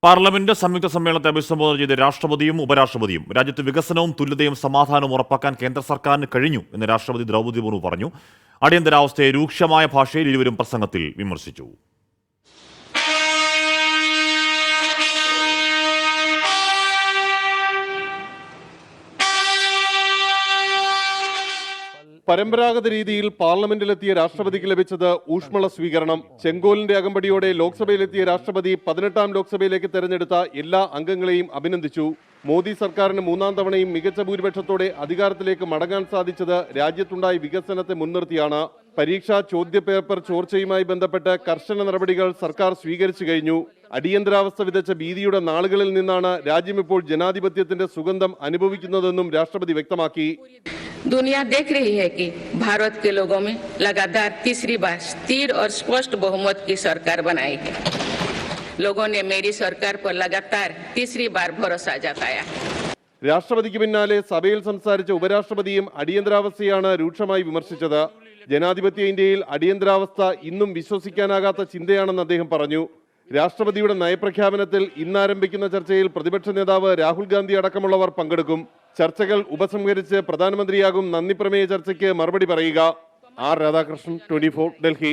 Parliament സംയുക്ത സമ്മേളനത്തെ അഭിസംബോധന ചെയ്ത് രാഷ്ട്രപതിയും ഉപരാഷ്ട്രപതിയും രാജ്യത്ത് വികസനവും തുല്യതയും സമാധാനവും ഉറപ്പാക്കാൻ കേന്ദ്ര സർക്കാരിന് കഴിഞ്ഞു എന്ന് രാഷ്ട്രപതി ദ്രൗപദി മുർമു പറഞ്ഞു. അടിയന്തരാവസ്ഥയെ രൂക്ഷമായ ഭാഷയിൽ ഇരുവരും പ്രസംഗത്തിൽ വിമർശിച്ചു. പരമ്പരാഗത രീതിയിൽ പാർലമെന്റിലെത്തിയ രാഷ്ട്രപതിക്ക് ലഭിച്ചത് ഊഷ്മള സ്വീകരണം. ചെങ്കോലിന്റെ അകമ്പടിയോടെ ലോക്സഭയിലെത്തിയ രാഷ്ട്രപതി 18ാം ലോക്സഭയിലേക്ക് തെരഞ്ഞെടുത്ത എല്ലാ അംഗങ്ങളെയും അഭിനന്ദിച്ചു. മോദി സർക്കാരിന് 3ാം തവണയും മികച്ച ഭൂരിപക്ഷത്തോടെ അധികാരത്തിലേക്ക് മടങ്ങാൻ സാധിച്ചത് രാജ്യത്തുണ്ടായ വികസനത്തെ മുൻനിർത്തിയാണ്. പരീക്ഷാ ചോദ്യപേപ്പർ ചോർച്ചയുമായി ബന്ധപ്പെട്ട് കർശന നടപടികൾ സർക്കാർ സ്വീകരിച്ചു കഴിഞ്ഞു. അടിയന്തരാവസ്ഥ വിതച്ച ഭീതിയുടെ നാളുകളിൽ നിന്നാണ് രാജ്യം ഇപ്പോൾ ജനാധിപത്യത്തിന്റെ സുഗന്ധം അനുഭവിക്കുന്നതെന്നും രാഷ്ട്രപതി വ്യക്തമാക്കി. दुनिया देख रही है कि भारत के लोगों में लगातार तीसरी बार स्थिर और स्पष्ट बहुमत की सरकार बनाई है. लोगों ने मेरी सरकार पर लगातार तीसरी बार भरोसा जताया. രാഷ്ട്രപതിക്ക് പിന്നാലെ സഭയിൽ സംസാരിച്ച ഉപരാഷ്ട്രപതിയും അടിയന്തരാവസ്ഥയാണ് രൂക്ഷമായി വിമർശിച്ചത്. ജനാധിപത്യ ഇന്ത്യയിൽ അടിയന്തരാവസ്ഥ ഇന്നും വിശ്വസിക്കാനാകാത്ത ചിന്തയാണെന്ന് അദ്ദേഹം പറഞ്ഞു. രാഷ്ട്രപതിയുടെ നയപ്രഖ്യാപനത്തിൽ ഇന്നാരംഭിക്കുന്ന ചർച്ചയിൽ പ്രതിപക്ഷ നേതാവ് രാഹുൽ ഗാന്ധി അടക്കമുള്ളവർ പങ്കെടുക്കും. ചർച്ചകൾ ഉപസംഹരിച്ച് പ്രധാനമന്ത്രിയാകും നന്ദി പ്രമേയ ചർച്ചയ്ക്ക് മറുപടി പറയുക. ആർ രാധാകൃഷ്ണൻ, 24, ഡൽഹി.